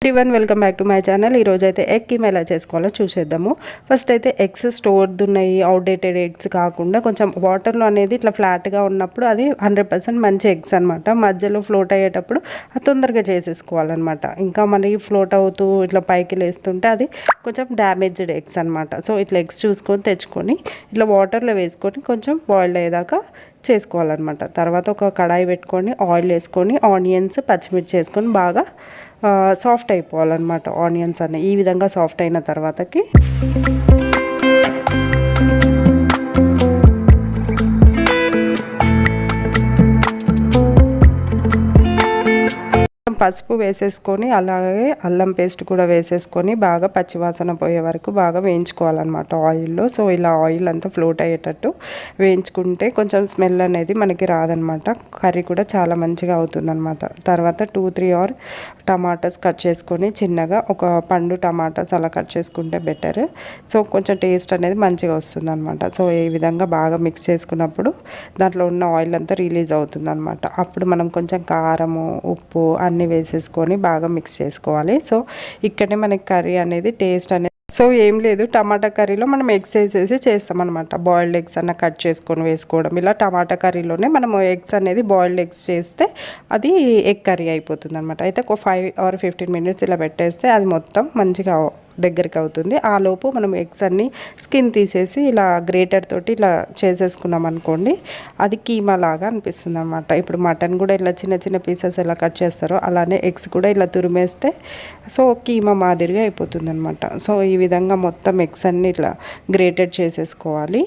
Everyone welcome back to my channel. ఈరోజు అయితే egg keema ఎలా చేసుకోవాలో చూసేద్దాము. ఫస్ట్ అయితే ఎగ్స్ స్టోర్డ్ ఉన్నాయి, అవుట్డేటెడ్ ఎగ్స్ కాకుండా కొంచెం వాటర్లో అనేది ఇట్లా ఫ్లాట్గా ఉన్నప్పుడు అది 100% మంచి ఎగ్స్ అనమాట. మధ్యలో ఫ్లోట్ అయ్యేటప్పుడు అది తొందరగా చేసేసుకోవాలన్నమాట. ఇంకా మనకి ఫ్లోట్ అవుతూ ఇట్లా పైకి లేస్తుంటే అది కొంచెం డ్యామేజ్డ్ ఎగ్స్ అనమాట. సో ఇట్లా ఎగ్స్ చూసుకొని తెచ్చుకొని ఇట్లా వాటర్లో వేసుకొని కొంచెం బాయిల్డ్ అయ్యేదాకా చేసుకోవాలన్నమాట. తర్వాత ఒక కడాయి పెట్టుకొని ఆయిల్ వేసుకొని ఆనియన్స్ పచ్చిమిర్చి వేసుకొని బాగా సాఫ్ట్ అయిపోవాలన్నమాట. ఆనియన్స్ అన్నీ ఈ విధంగా సాఫ్ట్ అయిన తర్వాతకి పసుపు వేసేసుకొని అలాగే అల్లం పేస్ట్ కూడా వేసేసుకొని బాగా పచ్చివాసన పోయే వరకు బాగా వేయించుకోవాలన్నమాట ఆయిల్లో. సో ఇలా ఆయిల్ అంతా ఫ్లోట్ అయ్యేటట్టు వేయించుకుంటే కొంచెం స్మెల్ అనేది మనకి రాదనమాట. కర్రీ కూడా చాలా మంచిగా అవుతుందన్నమాట. తర్వాత 2-3 టమాటాస్ కట్ చేసుకొని చిన్నగా ఒక పండు టమాటాస్ అలా కట్ చేసుకుంటే బెటర్. సో కొంచెం టేస్ట్ అనేది మంచిగా వస్తుందన్నమాట. సో ఈ విధంగా బాగా మిక్స్ చేసుకున్నప్పుడు దాంట్లో ఉన్న ఆయిల్ అంతా రిలీజ్ అవుతుందన్నమాట. అప్పుడు మనం కొంచెం కారము ఉప్పు అన్నీ వేసేసుకొని బాగా మిక్స్ చేసుకోవాలి. సో ఇక్కడే మనకి కర్రీ అనేది టేస్ట్ అనేది సో ఏం లేదు, టమాటా కర్రీలో మనం ఎగ్స్ వేసేసి చేస్తామన్నమాట. బాయిల్డ్ ఎగ్స్ అన్న కట్ చేసుకొని వేసుకోవడం. ఇలా టమాటా కర్రీలోనే మనము ఎగ్స్ అనేది బాయిల్డ్ ఎగ్స్ చేస్తే అది ఎగ్ కర్రీ అయిపోతుంది అనమాట. అయితే ఒక 5 or 15 minutes ఇలా పెట్టేస్తే అది మొత్తం మంచిగా దగ్గరికి అవుతుంది. ఆ లోపు మనం ఎగ్స్ అన్నీ స్కిన్ తీసేసి ఇలా గ్రేటర్ తోటి ఇలా చేసేసుకున్నాం అనుకోండి, అది కీమా లాగా అనిపిస్తుంది అనమాట. ఇప్పుడు మటన్ కూడా ఇలా చిన్న చిన్న పీసెస్ ఎలా కట్ చేస్తారో అలానే ఎగ్స్ కూడా ఇలా తురిమేస్తే సో కీమా మాదిరిగా అయిపోతుంది అనమాట. సో ఈ విధంగా మొత్తం ఎగ్స్ అన్నీ ఇట్లా గ్రేటెడ్ చేసేసుకోవాలి.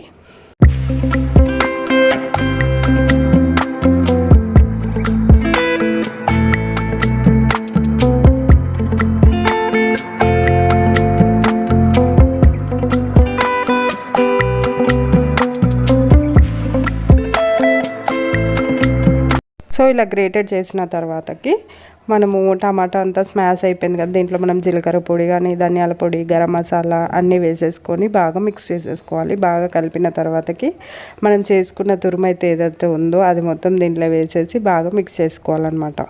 సో ఇలా గ్రేటెడ్ చేసిన తర్వాతకి మనము టమాటా అంతా స్మాష్ అయిపోయింది కదా, దీంట్లో మనం జీలకర్ర పొడి కానీ ధనియాల పొడి గరం మసాలా అన్నీ వేసేసుకొని బాగా మిక్స్ చేసేసుకోవాలి. బాగా కలిపిన తర్వాతకి మనం చేసుకున్న తురుమైతే ఏదైతే ఉందో అది మొత్తం దీంట్లో వేసేసి బాగా మిక్స్ చేసుకోవాలన్నమాట.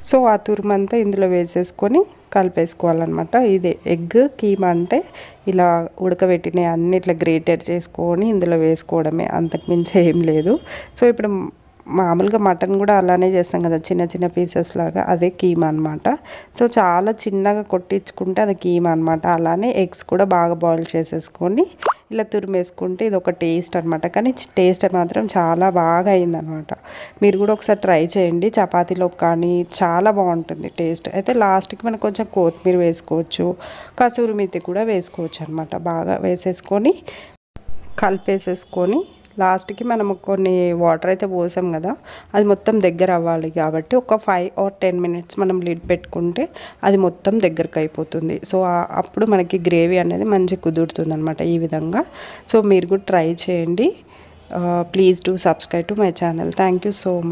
సో ఆ తురుమంతా ఇందులో వేసేసుకొని కలిపేసుకోవాలన్నమాట. ఇదే ఎగ్ కీమా అంటే ఇలా ఉడకబెట్టిన అన్ని ఇట్లా గ్రేటెడ్ చేసుకొని ఇందులో వేసుకోవడమే, అంతకుమించి ఏం లేదు. సో ఇప్పుడు మామూలుగా మటన్ కూడా అలానే చేస్తాం కదా, చిన్న చిన్న పీసెస్ లాగా, అదే కీమా అనమాట. సో చాలా చిన్నగా కొట్టించుకుంటే అది కీమా అనమాట. అలానే ఎగ్స్ కూడా బాగా బాయిల్ చేసేసుకొని ఇలా తురిమేసుకుంటే ఇది ఒక టేస్ట్ అనమాట. కానీ టేస్ట్ మాత్రం చాలా బాగా అయిందనమాట. మీరు కూడా ఒకసారి ట్రై చేయండి. చపాతీలో కానీ చాలా బాగుంటుంది టేస్ట్. అయితే లాస్ట్కి మనం కొంచెం కొత్తిమీర వేసుకోవచ్చు, కసూరి మేతి కూడా వేసుకోవచ్చు అనమాట. బాగా వేసేసుకొని కలిపేసేసుకొని లాస్ట్కి మనము కొన్ని వాటర్ అయితే పోసాం కదా, అది మొత్తం దగ్గర అవ్వాలి కాబట్టి ఒక 5 or 10 minutes మనం లిడ్ పెట్టుకుంటే అది మొత్తం దగ్గరకు అయిపోతుంది. సో అప్పుడు మనకి గ్రేవీ అనేది మంచిగా కుదురుతుంది అనమాట ఈ విధంగా. సో మీరు కూడా ట్రై చేయండి. Please do subscribe to my channel. Thank you so much.